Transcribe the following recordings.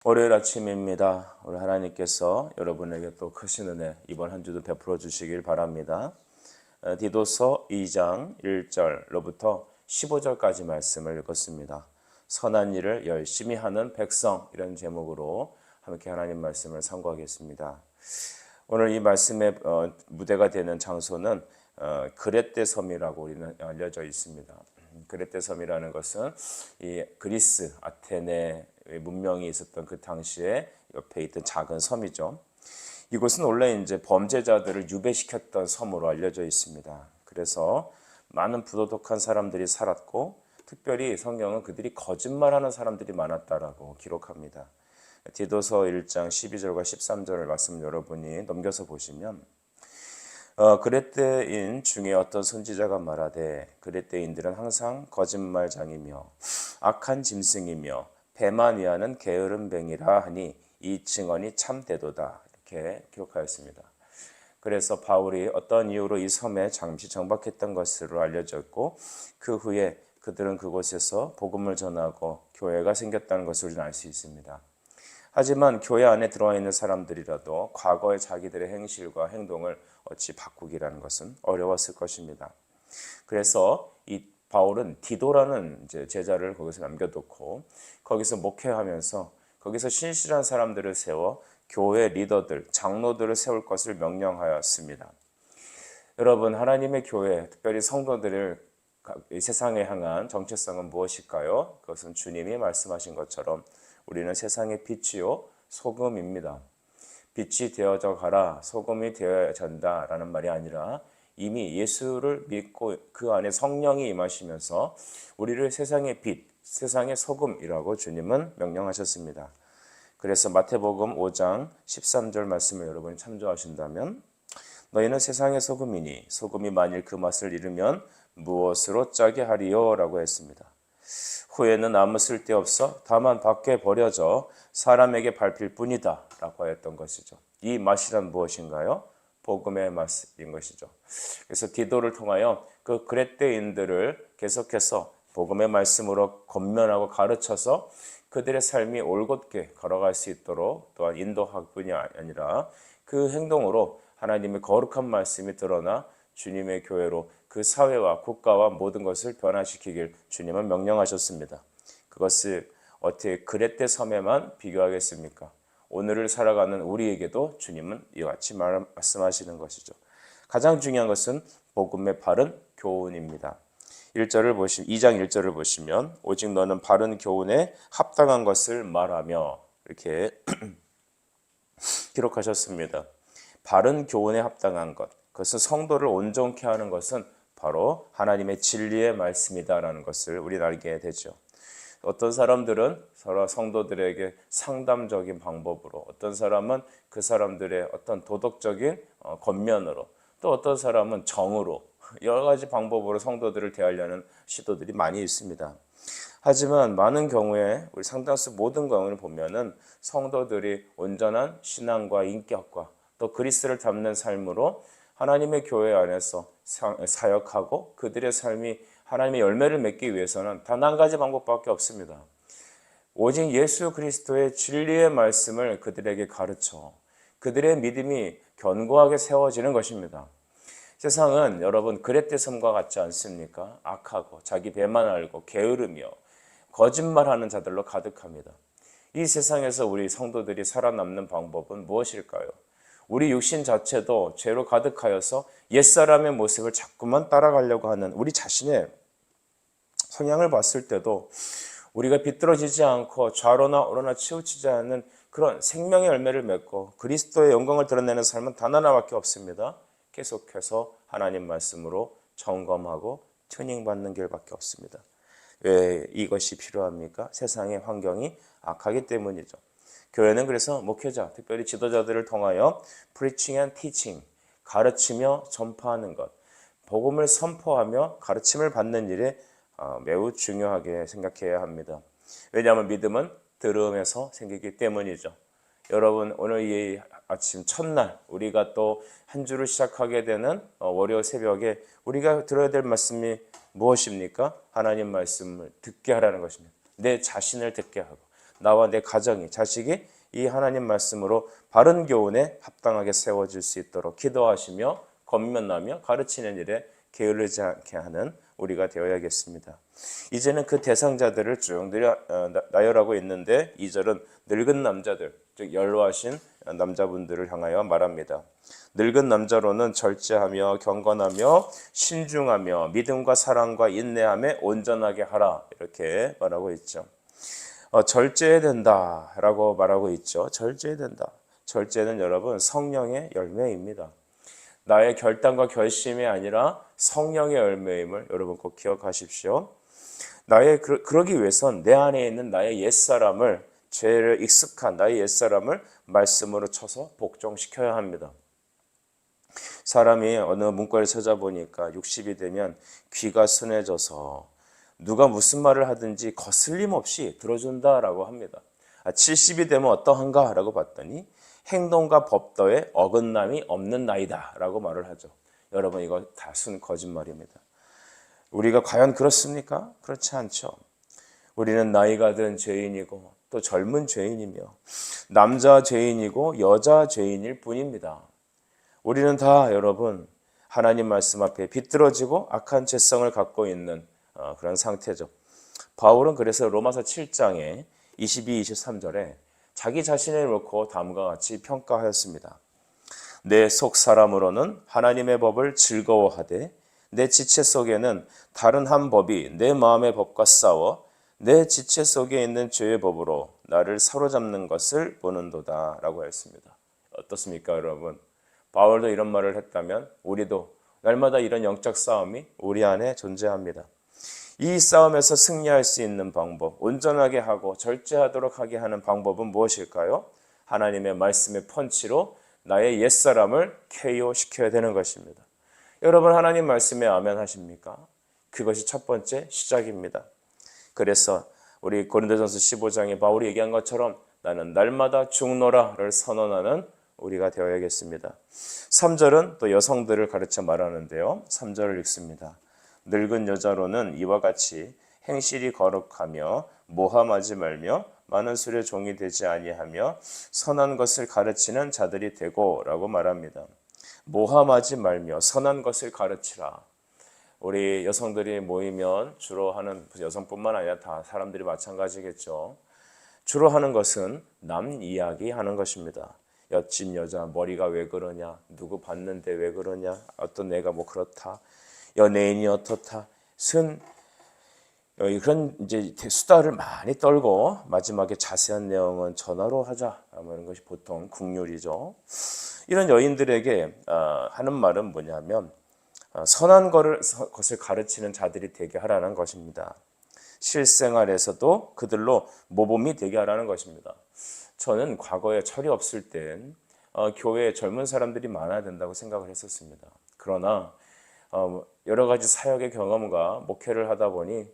월요일 아침입니다. 우리 하나님께서 여러분에게 또 크신 은혜 이번 한 주도 베풀어 주시길 바랍니다. 디도서 2장 1절로부터 15절까지 말씀을 읽었습니다. 선한 일을 열심히 하는 백성, 이런 제목으로 함께 하나님 말씀을 상고하겠습니다. 오늘 이 말씀의 무대가 되는 장소는 그레떼 섬이라고 우리는 알려져 있습니다. 그레떼 섬이라는 것은 이 그리스 아테네 문명이 있었던 그 당시에 옆에 있던 작은 섬이죠. 이곳은 원래 이제 범죄자들을 유배시켰던 섬으로 알려져 있습니다. 그래서 많은 부도덕한 사람들이 살았고, 특별히 성경은 그들이 거짓말하는 사람들이 많았다라고 기록합니다. 디도서 1장 12절과 13절을 말씀 여러분이 넘겨서 보시면, 그레떼인 중에 어떤 선지자가 말하되 그레떼인들은 항상 거짓말장이며 악한 짐승이며 배만 위하는 게으른 뱅이라 하니 이 증언이 참되도다, 이렇게 기록하였습니다. 그래서 바울이 어떤 이유로 이 섬에 잠시 정박했던 것으로 알려졌고, 그 후에 그들은 그곳에서 복음을 전하고 교회가 생겼다는 것을 우리는 알 수 있습니다. 하지만 교회 안에 들어와 있는 사람들이라도 과거의 자기들의 행실과 행동을 어찌 바꾸기라는 것은 어려웠을 것입니다. 그래서 이 바울은 디도라는 제자를 거기서 남겨두고 거기서 목회하면서 거기서 신실한 사람들을 세워 교회 리더들, 장로들을 세울 것을 명령하였습니다. 여러분, 하나님의 교회, 특별히 성도들을 세상에 향한 정체성은 무엇일까요? 그것은 주님이 말씀하신 것처럼 우리는 세상의 빛이요 소금입니다. 빛이 되어져 가라, 소금이 되어야 한다라는 말이 아니라 이미 예수를 믿고 그 안에 성령이 임하시면서 우리를 세상의 빛, 세상의 소금이라고 주님은 명령하셨습니다. 그래서 마태복음 5장 13절 말씀을 여러분이 참조하신다면, 너희는 세상의 소금이니 소금이 만일 그 맛을 잃으면 무엇으로 짜게 하리요? 라고 했습니다. 후에는 아무 쓸데없어 다만 밖에 버려져 사람에게 밟힐 뿐이다 라고 하였던 것이죠. 이 맛이란 무엇인가요? 복음의 맛인 것이죠. 그래서 디도를 통하여 그 그레떼인들을 계속해서 복음의 말씀으로 권면하고 가르쳐서 그들의 삶이 올곧게 걸어갈 수 있도록 또한 인도할 뿐이 아니라 그 행동으로 하나님의 거룩한 말씀이 드러나 주님의 교회로 그 사회와 국가와 모든 것을 변화시키길 주님은 명령하셨습니다. 그것을 어떻게 그레떼 섬에만 비교하겠습니까? 오늘을 살아가는 우리에게도 주님은 이와 같이 말씀하시는 것이죠. 가장 중요한 것은 복음의 바른 교훈입니다. 2장 1절을 보시면, 오직 너는 바른 교훈에 합당한 것을 말하며, 이렇게 기록하셨습니다. 바른 교훈에 합당한 것, 그것은 성도를 온전케 하는 것은 바로 하나님의 진리의 말씀이다라는 것을 우리는 알게 되죠. 어떤 사람들은 서로 성도들에게 상담적인 방법으로, 어떤 사람은 그 사람들의 어떤 도덕적인 권면으로, 또 어떤 사람은 정으로, 여러 가지 방법으로 성도들을 대하려는 시도들이 많이 있습니다. 하지만 많은 경우에 우리 상당수 모든 경우를 보면은 성도들이 온전한 신앙과 인격과 또 그리스도를 닮는 삶으로 하나님의 교회 안에서 사역하고 그들의 삶이 하나님의 열매를 맺기 위해서는 단 한 가지 방법밖에 없습니다. 오직 예수 그리스도의 진리의 말씀을 그들에게 가르쳐 그들의 믿음이 견고하게 세워지는 것입니다. 세상은 여러분 그레떼 섬과 같지 않습니까? 악하고 자기 배만 알고 게으르며 거짓말하는 자들로 가득합니다. 이 세상에서 우리 성도들이 살아남는 방법은 무엇일까요? 우리 육신 자체도 죄로 가득하여서 옛사람의 모습을 자꾸만 따라가려고 하는 우리 자신의 성향을 봤을 때도 우리가 비뚤어지지 않고 좌로나 우로나 치우치지 않는 그런 생명의 열매를 맺고 그리스도의 영광을 드러내는 삶은 단 하나밖에 없습니다. 계속해서 하나님 말씀으로 점검하고 튜닝받는 길밖에 없습니다. 왜 이것이 필요합니까? 세상의 환경이 악하기 때문이죠. 교회는 그래서 목회자, 특별히 지도자들을 통하여 preaching and teaching, 가르치며 전파하는 것, 복음을 선포하며 가르침을 받는 일에 매우 중요하게 생각해야 합니다. 왜냐하면 믿음은 들음에서 생기기 때문이죠. 여러분, 오늘 이 아침 첫날 우리가 또 한 주를 시작하게 되는 월요 새벽에 우리가 들어야 될 말씀이 무엇입니까? 하나님 말씀을 듣게 하라는 것입니다. 내 자신을 듣게 하고 나와 내 가정이, 자식이 이 하나님 말씀으로 바른 교훈에 합당하게 세워질 수 있도록 기도하시며 권면하며 가르치는 일에 게으르지 않게 하는 우리가 되어야겠습니다. 이제는 그 대상자들을 쭉 나열하고 있는데 2절은 늙은 남자들, 즉 연로하신 남자분들을 향하여 말합니다. 늙은 남자로는 절제하며 경건하며 신중하며 믿음과 사랑과 인내함에 온전하게 하라, 이렇게 말하고 있죠. 절제해야 된다라고 말하고 있죠. 절제해야 된다. 절제는 여러분 성령의 열매입니다. 나의 결단과 결심이 아니라 성령의 열매임을 여러분 꼭 기억하십시오. 그러기 위해선 내 안에 있는 나의 옛사람을, 죄를 익숙한 나의 옛사람을 말씀으로 쳐서 복종시켜야 합니다. 사람이 어느 문과를 찾아보니까 60이 되면 귀가 순해져서 누가 무슨 말을 하든지 거슬림 없이 들어준다라고 합니다. 70이 되면 어떠한가 라고 봤더니 행동과 법도에 어긋남이 없는 나이다 라고 말을 하죠. 여러분, 이거 다순 거짓말입니다. 우리가 과연 그렇습니까? 그렇지 않죠. 우리는 나이가 든 죄인이고 또 젊은 죄인이며 남자 죄인이고 여자 죄인일 뿐입니다. 우리는 다 여러분 하나님 말씀 앞에 비뚤어지고 악한 죄성을 갖고 있는 그런 상태죠. 바울은 그래서 로마서 7장에 22, 23절에 자기 자신을 놓고 다음과 같이 평가하였습니다. 내 속 사람으로는 하나님의 법을 즐거워하되 내 지체 속에는 다른 한 법이 내 마음의 법과 싸워 내 지체 속에 있는 죄의 법으로 나를 사로잡는 것을 보는도다 라고 했습니다. 어떻습니까, 여러분? 바울도 이런 말을 했다면 우리도 날마다 이런 영적 싸움이 우리 안에 존재합니다. 이 싸움에서 승리할 수 있는 방법, 온전하게 하고 절제하도록 하게 하는 방법은 무엇일까요? 하나님의 말씀의 펀치로 나의 옛사람을 KO시켜야 되는 것입니다. 여러분, 하나님 말씀에 아멘 하십니까? 그것이 첫 번째 시작입니다. 그래서 우리 고린도전서 15장에 바울이 얘기한 것처럼 나는 날마다 죽노라를 선언하는 우리가 되어야겠습니다. 3절은 또 여성들을 가르쳐 말하는데요. 3절을 읽습니다. 늙은 여자로는 이와 같이 행실이 거룩하며 모함하지 말며 많은 술의 종이 되지 아니하며 선한 것을 가르치는 자들이 되고 라고 말합니다. 모함하지 말며 선한 것을 가르치라. 우리 여성들이 모이면 주로 하는, 여성뿐만 아니라 다 사람들이 마찬가지겠죠. 주로 하는 것은 남 이야기 하는 것입니다. 여친 여자 머리가 왜 그러냐, 누구 봤는데 왜 그러냐, 어떤 애가 뭐 그렇다, 연예인이 어떻다, 그런 이제 수다를 많이 떨고 마지막에 자세한 내용은 전화로 하자 하는 것이 보통 국룰이죠. 이런 여인들에게 하는 말은 뭐냐면 선한 것을 가르치는 자들이 되게 하라는 것입니다. 실생활에서도 그들로 모범이 되게 하라는 것입니다. 저는 과거에 철이 없을 땐 교회에 젊은 사람들이 많아야 된다고 생각을 했었습니다. 그러나 여러 가지 사역의 경험과 목회를 하다 보니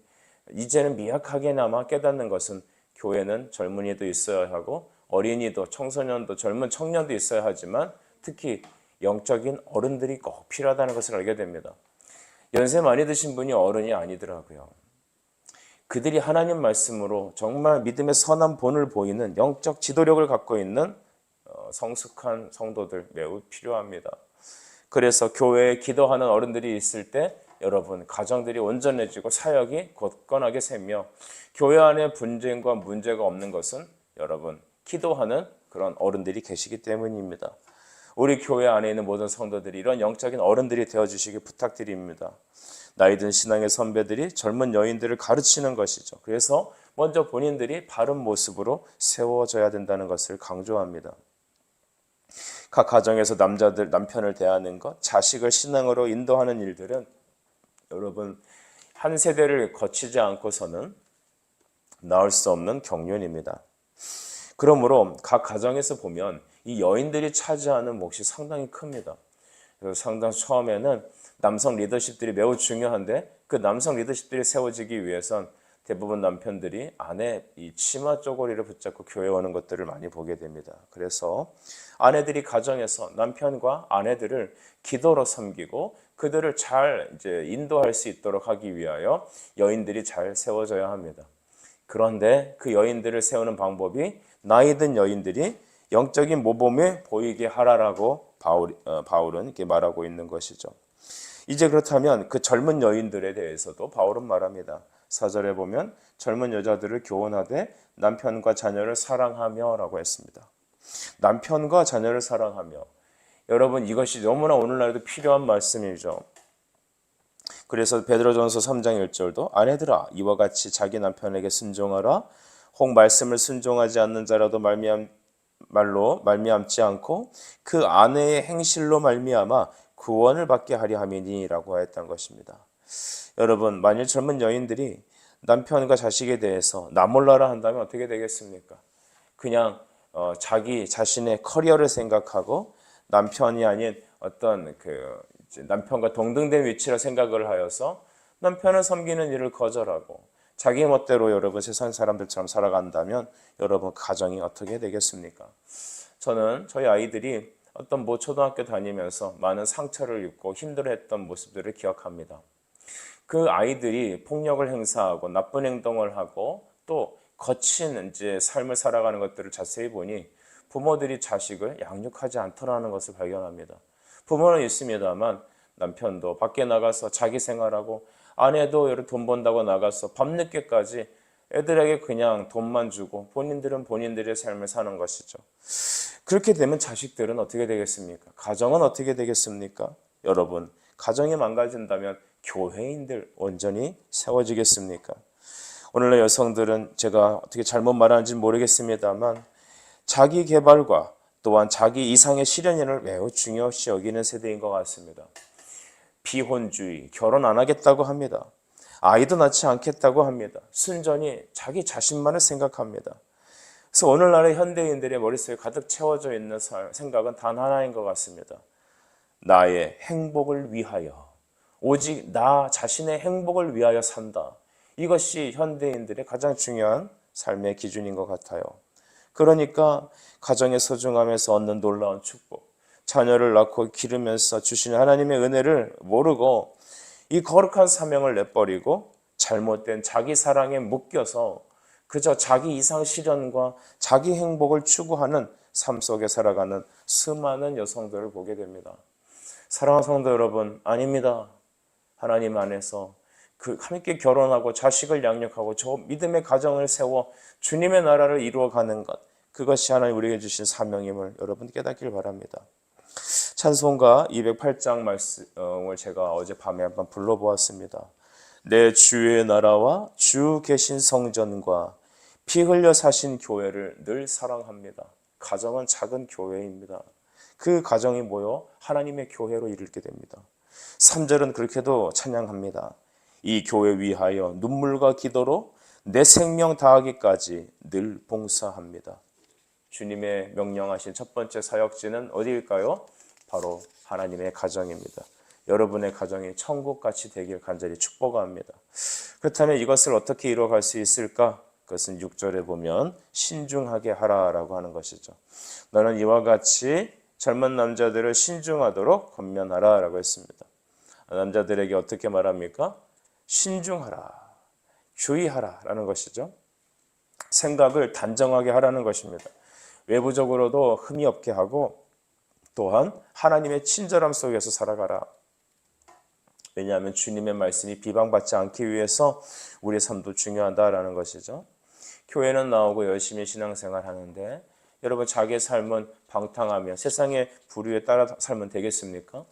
이제는 미약하게나마 깨닫는 것은 교회는 젊은이도 있어야 하고 어린이도, 청소년도, 젊은 청년도 있어야 하지만 특히 영적인 어른들이 꼭 필요하다는 것을 알게 됩니다. 연세 많이 드신 분이 어른이 아니더라고요. 그들이 하나님 말씀으로 정말 믿음의 선한 본을 보이는 영적 지도력을 갖고 있는 성숙한 성도들 매우 필요합니다. 그래서 교회에 기도하는 어른들이 있을 때 여러분 가정들이 온전해지고 사역이 굳건하게 세며 교회 안에 분쟁과 문제가 없는 것은 여러분 기도하는 그런 어른들이 계시기 때문입니다. 우리 교회 안에 있는 모든 성도들이 이런 영적인 어른들이 되어주시기 부탁드립니다. 나이든 신앙의 선배들이 젊은 여인들을 가르치는 것이죠. 그래서 먼저 본인들이 바른 모습으로 세워져야 된다는 것을 강조합니다. 각 가정에서 남편을 대하는 것, 자식을 신앙으로 인도하는 일들은 여러분 한 세대를 거치지 않고서는 나을 수 없는 경륜입니다. 그러므로 각 가정에서 보면 이 여인들이 차지하는 몫이 상당히 큽니다. 그래서 상당히 처음에는 남성 리더십들이 매우 중요한데 그 남성 리더십들이 세워지기 위해선 대부분 남편들이 아내 이 치마 쪼고리를 붙잡고 교회 오는 것들을 많이 보게 됩니다. 그래서 아내들이 가정에서 남편과 아내들을 기도로 섬기고 그들을 잘 이제 인도할 수 있도록 하기 위하여 여인들이 잘 세워져야 합니다. 그런데 그 여인들을 세우는 방법이 나이 든 여인들이 영적인 모범에 보이게 하라라고 바울은 이렇게 말하고 있는 것이죠. 이제 그렇다면 그 젊은 여인들에 대해서도 바울은 말합니다. 4절에 보면 젊은 여자들을 교훈하되 남편과 자녀를 사랑하며 라고 했습니다. 남편과 자녀를 사랑하며. 여러분, 이것이 너무나 오늘날에도 필요한 말씀이죠. 그래서 베드로전서 3장 1절도 아내들아 이와 같이 자기 남편에게 순종하라. 혹 말씀을 순종하지 않는 자라도 말로 말미암지 않고 그 아내의 행실로 말미암아 구원을 받게 하려 함이니라고 했던 것입니다. 여러분, 만일 젊은 여인들이 남편과 자식에 대해서 나 몰라라 한다면 어떻게 되겠습니까? 그냥 자기 자신의 커리어를 생각하고 남편이 아닌 어떤 남편과 동등된 위치를 생각을 하여서 남편을 섬기는 일을 거절하고 자기 멋대로 여러분 세상 사람들처럼 살아간다면 여러분 가정이 어떻게 되겠습니까? 저는 저희 아이들이 어떤 초등학교 다니면서 많은 상처를 입고 힘들어했던 모습들을 기억합니다. 그 아이들이 폭력을 행사하고 나쁜 행동을 하고 또 거친 삶을 살아가는 것들을 자세히 보니 부모들이 자식을 양육하지 않더라는 것을 발견합니다. 부모는 있습니다만 남편도 밖에 나가서 자기 생활하고 아내도 돈 번다고 나가서 밤늦게까지 애들에게 그냥 돈만 주고 본인들은 본인들의 삶을 사는 것이죠. 그렇게 되면 자식들은 어떻게 되겠습니까? 가정은 어떻게 되겠습니까? 여러분, 가정이 망가진다면 교회인들 온전히 세워지겠습니까? 오늘날 여성들은 제가 어떻게 잘못 말하는지 모르겠습니다만 자기 개발과 또한 자기 이상의 실현을 매우 중요시 여기는 세대인 것 같습니다. 비혼주의, 결혼 안 하겠다고 합니다. 아이도 낳지 않겠다고 합니다. 순전히 자기 자신만을 생각합니다. 그래서 오늘날의 현대인들의 머릿속에 가득 채워져 있는 생각은 단 하나인 것 같습니다. 나의 행복을 위하여, 오직 나 자신의 행복을 위하여 산다. 이것이 현대인들의 가장 중요한 삶의 기준인 것 같아요. 그러니까 가정의 소중함에서 얻는 놀라운 축복, 자녀를 낳고 기르면서 주시는 하나님의 은혜를 모르고 이 거룩한 사명을 내버리고 잘못된 자기 사랑에 묶여서 그저 자기 이상 실현과 자기 행복을 추구하는 삶 속에 살아가는 수많은 여성들을 보게 됩니다. 사랑하는 성도 여러분, 아닙니다. 하나님 안에서 함께 결혼하고 자식을 양육하고 저 믿음의 가정을 세워 주님의 나라를 이루어가는 것, 그것이 하나님 우리에게 주신 사명임을 여러분 깨닫길 바랍니다. 찬송가 208장 말씀을 제가 어젯밤에 한번 불러보았습니다. 내 주의 나라와 주 계신 성전과 피 흘려 사신 교회를 늘 사랑합니다. 가정은 작은 교회입니다. 그 가정이 모여 하나님의 교회로 이르게 됩니다. 3절은 그렇게도 찬양합니다. 이 교회 위하여 눈물과 기도로 내 생명 다하기까지 늘 봉사합니다. 주님의 명령하신 첫 번째 사역지는 어디일까요? 바로 하나님의 가정입니다. 여러분의 가정이 천국같이 되길 간절히 축복합니다. 그렇다면 이것을 어떻게 이루어갈 수 있을까? 그것은 6절에 보면 신중하게 하라라고 하는 것이죠. 너는 이와 같이 젊은 남자들을 신중하도록 권면하라라고 했습니다. 남자들에게 어떻게 말합니까? 신중하라, 주의하라라는 것이죠. 생각을 단정하게 하라는 것입니다. 외부적으로도 흠이 없게 하고 또한 하나님의 친절함 속에서 살아가라. 왜냐하면 주님의 말씀이 비방받지 않기 위해서 우리의 삶도 중요하다라는 것이죠. 교회는 나오고 열심히 신앙생활 하는데 여러분 자기의 삶은 방탕하며 세상의 부류에 따라 살면 되겠습니까?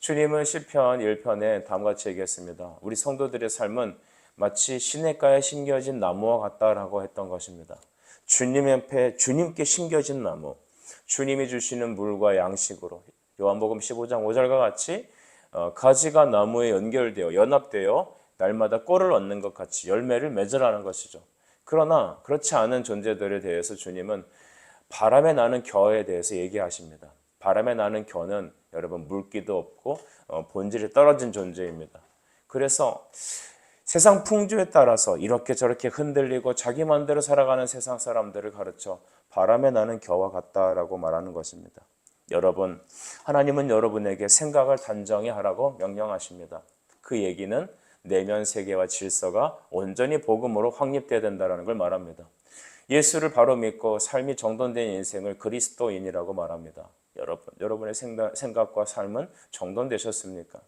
주님은 시편 1편에 다음과 같이 얘기했습니다. 우리 성도들의 삶은 마치 시냇가에 심겨진 나무와 같다라고 했던 것입니다. 주님 옆에 주님께 심겨진 나무, 주님이 주시는 물과 양식으로 요한복음 15장 5절과 같이 가지가 나무에 연결되어 연합되어 날마다 꼴을 얻는 것 같이 열매를 맺으라는 것이죠. 그러나 그렇지 않은 존재들에 대해서 주님은 바람에 나는 겨에 대해서 얘기하십니다. 바람에 나는 겨는 여러분 물기도 없고 본질이 떨어진 존재입니다. 그래서 세상 풍조에 따라서 이렇게 저렇게 흔들리고 자기 마음대로 살아가는 세상 사람들을 가르쳐 바람에 나는 겨와 같다라고 말하는 것입니다. 여러분, 하나님은 여러분에게 생각을 단정히 하라고 명령하십니다. 그 얘기는 내면 세계와 질서가 온전히 복음으로 확립되어야 된다는 걸 말합니다. 예수를 바로 믿고 삶이 정돈된 인생을 그리스도인이라고 말합니다. 여러분의 생각과 삶은 정돈되셨습니까?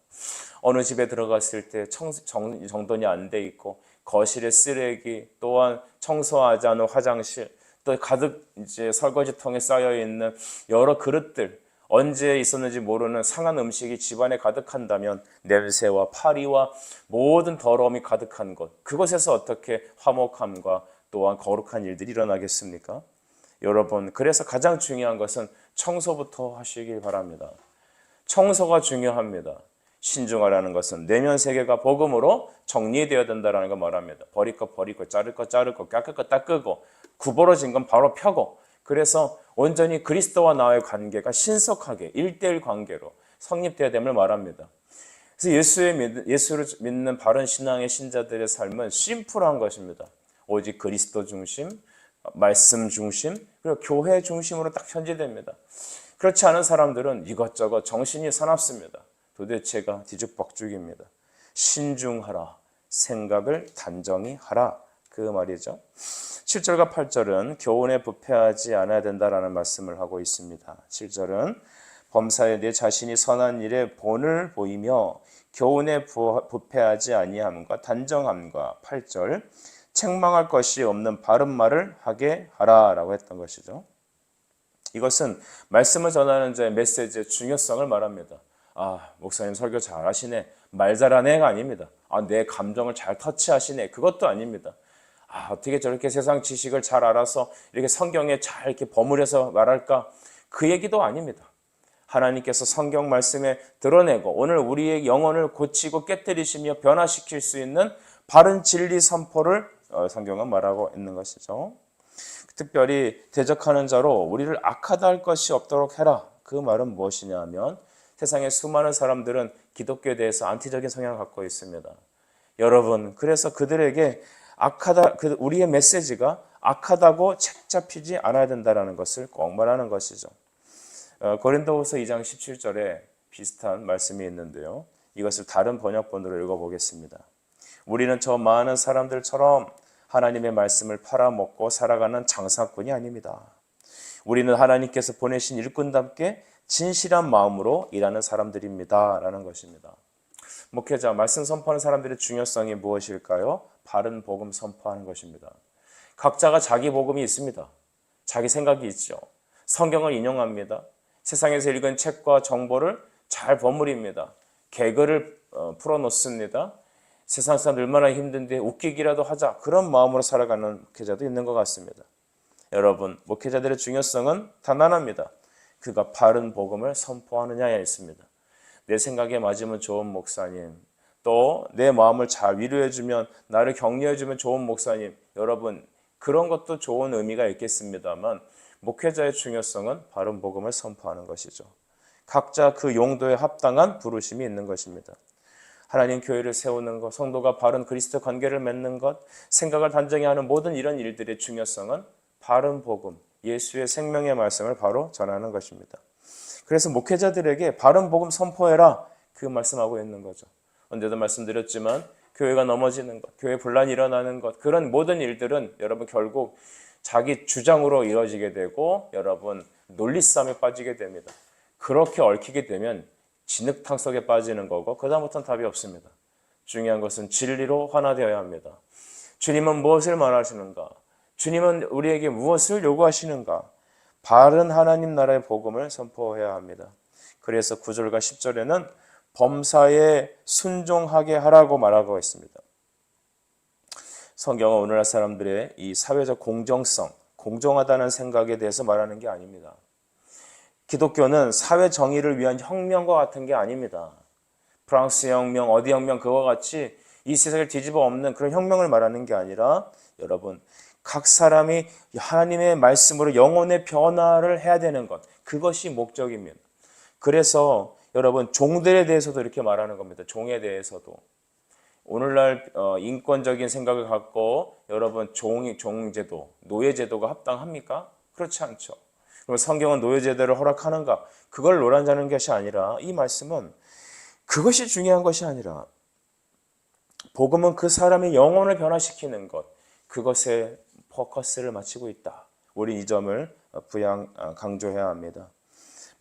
어느 집에 들어갔을 때 정돈이 안 돼 있고 거실에 쓰레기, 또한 청소하지 않은 화장실, 또 가득 이제 설거지통에 쌓여 있는 여러 그릇들, 언제 있었는지 모르는 상한 음식이 집안에 가득한다면 냄새와 파리와 모든 더러움이 가득한 곳, 그곳에서 어떻게 화목함과 또한 거룩한 일들이 일어나겠습니까? 여러분, 그래서 가장 중요한 것은 청소부터 하시길 바랍니다. 청소가 중요합니다. 신중하라는 것은 내면 세계가 복음으로 정리되어야 된다는 걸 말합니다. 버릴 거 버리고, 자를 거 자르고, 깎을 거 닦고, 구부러진 건 바로 펴고, 그래서 온전히 그리스도와 나의 관계가 신속하게 1:1 관계로 성립되어야 됨을 말합니다. 그래서 예수를 믿는 바른 신앙의 신자들의 삶은 심플한 것입니다. 오직 그리스도 중심, 말씀 중심, 그리고 교회 중심으로 딱 편집됩니다. 그렇지 않은 사람들은 이것저것 정신이 사납습니다. 도대체가 뒤죽박죽입니다. 신중하라, 생각을 단정히 하라, 그 말이죠. 7절과 8절은 교훈에 부패하지 않아야 된다라는 말씀을 하고 있습니다. 7절은 범사에 내 자신이 선한 일에 본을 보이며 교훈에 부패하지 아니함과 단정함과 8절 책망할 것이 없는 바른 말을 하게 하라라고 했던 것이죠. 이것은 말씀을 전하는 자의 메시지의 중요성을 말합니다. 목사님 설교 잘하시네, 말 잘하네가 아닙니다. 내 감정을 잘 터치하시네, 그것도 아닙니다. 어떻게 저렇게 세상 지식을 잘 알아서 이렇게 성경에 잘 이렇게 버무려서 말할까, 그 얘기도 아닙니다. 하나님께서 성경 말씀에 드러내고 오늘 우리의 영혼을 고치고 깨뜨리시며 변화시킬 수 있는 바른 진리 선포를 성경은 말하고 있는 것이죠. 특별히 대적하는 자로 우리를 악하다 할 것이 없도록 해라. 그 말은 무엇이냐 하면 세상의 수많은 사람들은 기독교에 대해서 안티적인 성향을 갖고 있습니다. 여러분, 그래서 그들에게 우리의 메시지가 악하다고 책 잡히지 않아야 된다는 것을 꼭 말하는 것이죠. 고린도후서 2장 17절에 비슷한 말씀이 있는데요. 이것을 다른 번역본으로 읽어보겠습니다. 우리는 저 많은 사람들처럼 하나님의 말씀을 팔아먹고 살아가는 장사꾼이 아닙니다. 우리는 하나님께서 보내신 일꾼답게 진실한 마음으로 일하는 사람들입니다. 라는 것입니다. 목회자, 말씀 선포하는 사람들의 중요성이 무엇일까요? 바른 복음 선포하는 것입니다. 각자가 자기 복음이 있습니다. 자기 생각이 있죠. 성경을 인용합니다. 세상에서 읽은 책과 정보를 잘 버무립니다. 개그를 풀어놓습니다. 세상 사람들 얼마나 힘든데 웃기기라도 하자, 그런 마음으로 살아가는 목회자도 있는 것 같습니다. 여러분, 목회자들의 중요성은 단 하나입니다. 그가 바른 복음을 선포하느냐에 있습니다. 내 생각에 맞으면 좋은 목사님, 또 내 마음을 잘 위로해주면, 나를 격려해주면 좋은 목사님, 여러분, 그런 것도 좋은 의미가 있겠습니다만 목회자의 중요성은 바른 복음을 선포하는 것이죠. 각자 그 용도에 합당한 부르심이 있는 것입니다. 하나님 교회를 세우는 것, 성도가 바른 그리스도 관계를 맺는 것, 생각을 단정히 하는 모든 이런 일들의 중요성은 바른 복음, 예수의 생명의 말씀을 바로 전하는 것입니다. 그래서 목회자들에게 바른 복음 선포해라, 그 말씀하고 있는 거죠. 언제도 말씀드렸지만 교회가 넘어지는 것, 교회 분란이 일어나는 것, 그런 모든 일들은 여러분 결국 자기 주장으로 이루어지게 되고 여러분 논리싸움에 빠지게 됩니다. 그렇게 얽히게 되면 진흙탕 속에 빠지는 거고 그 다음부터는 답이 없습니다. 중요한 것은 진리로 하나되어야 합니다. 주님은 무엇을 말하시는가? 주님은 우리에게 무엇을 요구하시는가? 바른 하나님 나라의 복음을 선포해야 합니다. 그래서 9절과 10절에는 범사에 순종하게 하라고 말하고 있습니다. 성경은 오늘날 사람들의 이 사회적 공정성, 공정하다는 생각에 대해서 말하는 게 아닙니다. 기독교는 사회 정의를 위한 혁명과 같은 게 아닙니다. 프랑스 혁명, 어디 혁명, 그와 같이 이 세상을 뒤집어 엎는 그런 혁명을 말하는 게 아니라 여러분, 각 사람이 하나님의 말씀으로 영혼의 변화를 해야 되는 것, 그것이 목적입니다. 그래서 여러분, 종들에 대해서도 이렇게 말하는 겁니다. 종에 대해서도. 오늘날 인권적인 생각을 갖고 여러분 종제도, 노예제도가 합당합니까? 그렇지 않죠. 그럼 성경은 노예제도를 허락하는가? 그걸 논하자는 것이 아니라 이 말씀은 그것이 중요한 것이 아니라 복음은 그 사람의 영혼을 변화시키는 것, 그것에 포커스를 맞추고 있다. 우리 이 점을 강조해야 합니다.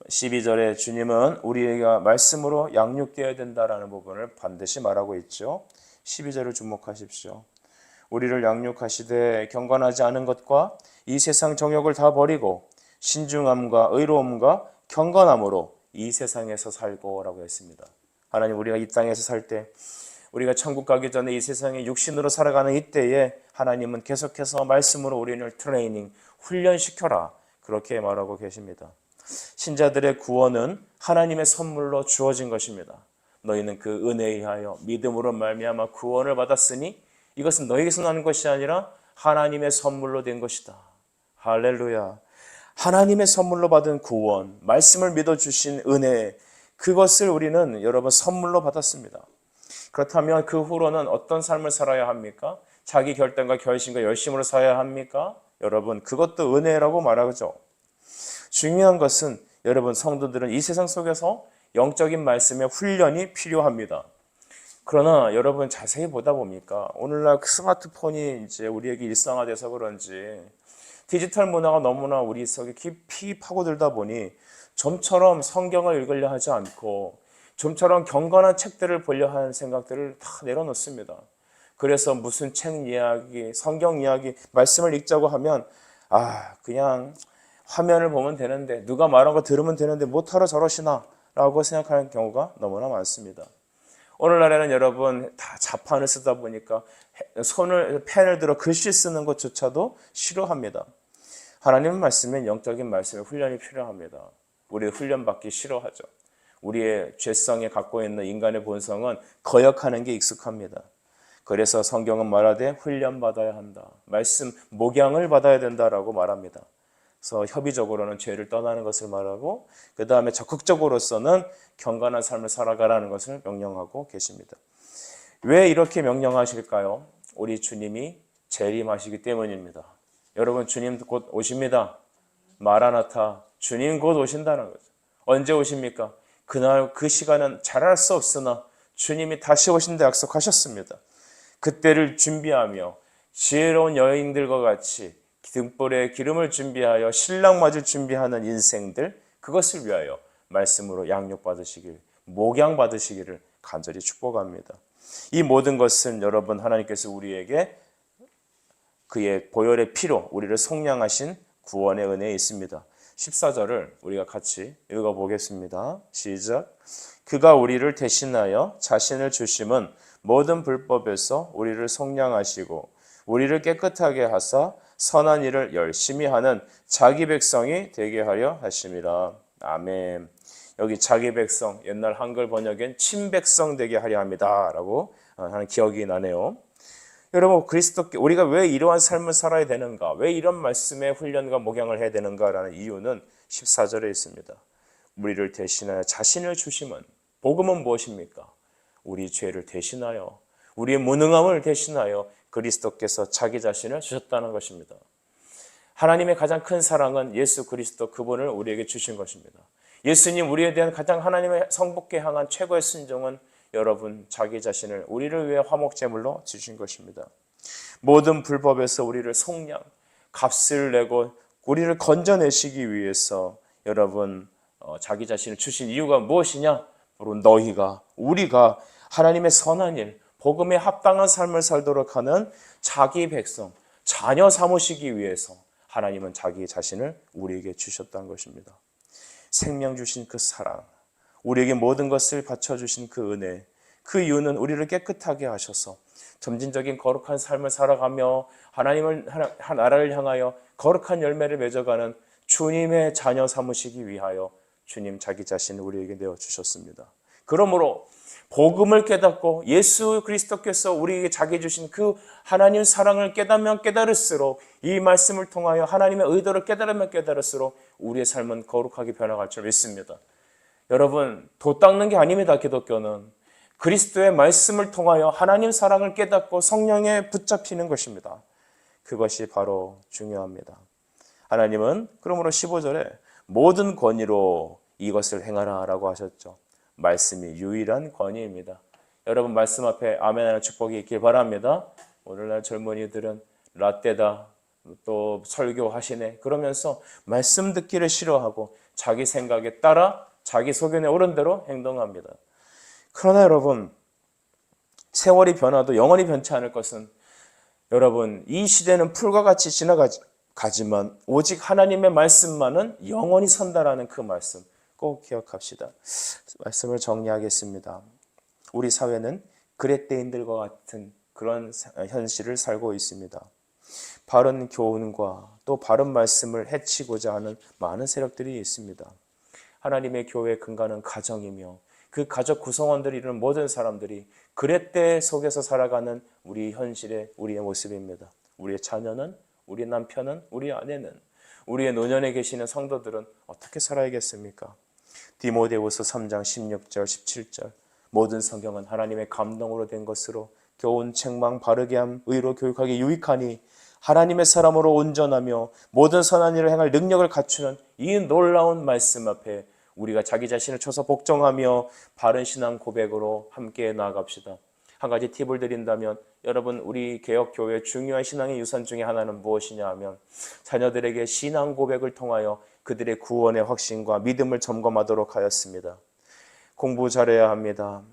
12절에 주님은 우리가 말씀으로 양육되어야 된다라는 부분을 반드시 말하고 있죠. 12절을 주목하십시오. 우리를 양육하시되 경건하지 않은 것과 이 세상 정욕을 다 버리고 신중함과 의로움과 경건함으로 이 세상에서 살고라고 했습니다. 하나님, 우리가 이 땅에서 살 때, 우리가 천국 가기 전에 이 세상에 육신으로 살아가는 이때에 하나님은 계속해서 말씀으로 우리를 트레이닝, 훈련시켜라, 그렇게 말하고 계십니다. 신자들의 구원은 하나님의 선물로 주어진 것입니다. 너희는 그 은혜에 의하여 믿음으로 말미암아 구원을 받았으니 이것은 너희에게서 나는 것이 아니라 하나님의 선물로 된 것이다. 할렐루야. 하나님의 선물로 받은 구원, 말씀을 믿어주신 은혜, 그것을 우리는 여러분 선물로 받았습니다. 그렇다면 그 후로는 어떤 삶을 살아야 합니까? 자기 결단과 결심과 열심으로 살아야 합니까? 여러분, 그것도 은혜라고 말하죠. 중요한 것은 여러분, 성도들은 이 세상 속에서 영적인 말씀의 훈련이 필요합니다. 그러나 여러분, 자세히 보다 보니까 오늘날 스마트폰이 이제 우리에게 일상화돼서 그런지 디지털 문화가 너무나 우리 속에 깊이 파고들다 보니 좀처럼 성경을 읽으려 하지 않고 좀처럼 경건한 책들을 보려 하는 생각들을 다 내려놓습니다. 그래서 무슨 책 이야기, 성경 이야기, 말씀을 읽자고 하면 그냥 화면을 보면 되는데, 누가 말한 거 들으면 되는데 못하러 저러시나 라고 생각하는 경우가 너무나 많습니다. 오늘날에는 여러분 다 자판을 쓰다 보니까 펜을 들어 글씨 쓰는 것조차도 싫어합니다. 하나님의 말씀은 영적인 말씀에 훈련이 필요합니다. 우리 훈련받기 싫어하죠. 우리의 죄성에 갖고 있는 인간의 본성은 거역하는 게 익숙합니다. 그래서 성경은 말하되 훈련받아야 한다. 말씀 목양을 받아야 된다라고 말합니다. 그래서 협의적으로는 죄를 떠나는 것을 말하고, 그 다음에 적극적으로서는 경건한 삶을 살아가라는 것을 명령하고 계십니다. 왜 이렇게 명령하실까요? 우리 주님이 재림하시기 때문입니다. 여러분, 주님 곧 오십니다. 마라나타, 주님 곧 오신다는 거죠. 언제 오십니까? 그날 그 시간은 잘 알 수 없으나 주님이 다시 오신다 약속하셨습니다. 그때를 준비하며 지혜로운 여인들과 같이 등불에 기름을 준비하여 신랑 맞을 준비하는 인생들, 그것을 위하여 말씀으로 양육받으시길, 목양받으시기를 간절히 축복합니다. 이 모든 것은 여러분, 하나님께서 우리에게 그의 보혈의 피로 우리를 속량하신 구원의 은혜에 있습니다. 14절을 우리가 같이 읽어보겠습니다. 시작. 그가 우리를 대신하여 자신을 주심은 모든 불법에서 우리를 속량하시고 우리를 깨끗하게 하사 선한 일을 열심히 하는 자기 백성이 되게 하려 하심이라. 아멘. 여기 자기 백성, 옛날 한글 번역엔 친백성 되게 하려 합니다 라고 하는 기억이 나네요. 여러분, 그리스도께 우리가 왜 이러한 삶을 살아야 되는가, 왜 이런 말씀의 훈련과 목양을 해야 되는가라는 이유는 14절에 있습니다. 우리를 대신하여 자신을 주심은, 복음은 무엇입니까? 우리 죄를 대신하여, 우리의 무능함을 대신하여 그리스도께서 자기 자신을 주셨다는 것입니다. 하나님의 가장 큰 사랑은 예수 그리스도, 그분을 우리에게 주신 것입니다. 예수님, 우리에 대한 가장 하나님의 성복케 향한 최고의 순종은 여러분, 자기 자신을 우리를 위해 화목제물로 주신 것입니다. 모든 불법에서 우리를 속량, 값을 내고 우리를 건져내시기 위해서 여러분, 자기 자신을 주신 이유가 무엇이냐? 바로 너희가, 우리가 하나님의 선한 일, 복음에 합당한 삶을 살도록 하는 자기 백성, 자녀 삼으시기 위해서 하나님은 자기 자신을 우리에게 주셨다는 것입니다. 생명 주신 그 사랑, 우리에게 모든 것을 바쳐주신 그 은혜, 그 이유는 우리를 깨끗하게 하셔서 점진적인 거룩한 삶을 살아가며 하나님을, 나라를 향하여 거룩한 열매를 맺어가는 주님의 자녀 삼으시기 위하여 주님 자기 자신을 우리에게 내어주셨습니다. 그러므로 복음을 깨닫고 예수 그리스도께서 우리에게 자기 주신 그 하나님 사랑을 깨닫으면 깨달을수록, 이 말씀을 통하여 하나님의 의도를 깨달으면 깨달을수록 우리의 삶은 거룩하게 변화갈 줄 믿습니다. 여러분, 도 닦는 게 아닙니다. 기독교는 그리스도의 말씀을 통하여 하나님 사랑을 깨닫고 성령에 붙잡히는 것입니다. 그것이 바로 중요합니다. 하나님은 그러므로 15절에 모든 권위로 이것을 행하라 라고 하셨죠. 말씀이 유일한 권위입니다. 여러분 말씀 앞에 아멘하는 축복이 있길 바랍니다. 오늘날 젊은이들은 라떼다, 또 설교하시네 그러면서 말씀 듣기를 싫어하고 자기 생각에 따라 자기 소견에 오른 대로 행동합니다. 그러나 여러분, 세월이 변화도 영원히 변치 않을 것은, 여러분, 이 시대는 풀과 같이 지나가지만 오직 하나님의 말씀만은 영원히 선다라는 그 말씀 꼭 기억합시다. 말씀을 정리하겠습니다. 우리 사회는 그렛대인들과 같은 그런 현실을 살고 있습니다. 바른 교훈과 또 바른 말씀을 해치고자 하는 많은 세력들이 있습니다. 하나님의 교회의 근간은 가정이며 그 가족 구성원들이 이루는 모든 사람들이 그렛대 속에서 살아가는 우리 현실의 우리의 모습입니다. 우리의 자녀는, 우리 남편은, 우리 아내는, 우리의 노년에 계시는 성도들은 어떻게 살아야겠습니까? 디모데후서 3장 16절 17절 모든 성경은 하나님의 감동으로 된 것으로 교훈, 책망, 바르게 함, 의로 교육하기 유익하니 하나님의 사람으로 온전하며 모든 선한 일을 행할 능력을 갖추는 이 놀라운 말씀 앞에 우리가 자기 자신을 쳐서 복종하며 바른 신앙 고백으로 함께 나아갑시다. 한 가지 팁을 드린다면, 여러분, 우리 개혁교회의 중요한 신앙의 유산 중에 하나는 무엇이냐 하면 자녀들에게 신앙 고백을 통하여 그들의 구원의 확신과 믿음을 점검하도록 하였습니다. 공부 잘해야 합니다.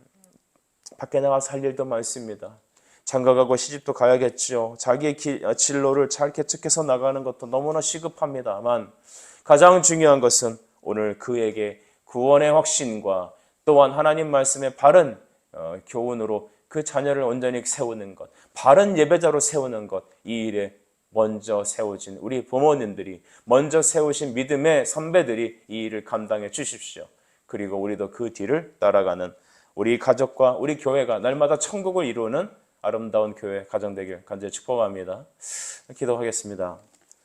밖에 나가서 할 일도 많습니다. 장가가고 시집도 가야겠죠. 자기의 진로를 잘 개척해서 나가는 것도 너무나 시급합니다만, 가장 중요한 것은 오늘 그에게 구원의 확신과 또한 하나님 말씀의 바른 교훈으로 그 자녀를 온전히 세우는 것, 바른 예배자로 세우는 것, 이 일에 먼저 세워진 우리 부모님들이, 먼저 세우신 믿음의 선배들이 이 일을 감당해 주십시오. 그리고 우리도 그 뒤를 따라가는 우리 가족과 우리 교회가 날마다 천국을 이루는 아름다운 교회 가정 되길 간절히 축복합니다. 기도하겠습니다.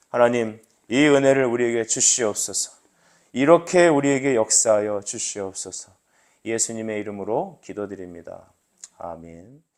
하나님, 이 은혜를 우리에게 주시옵소서. 이렇게 우리에게 역사하여 주시옵소서. 예수님의 이름으로 기도드립니다. 아멘.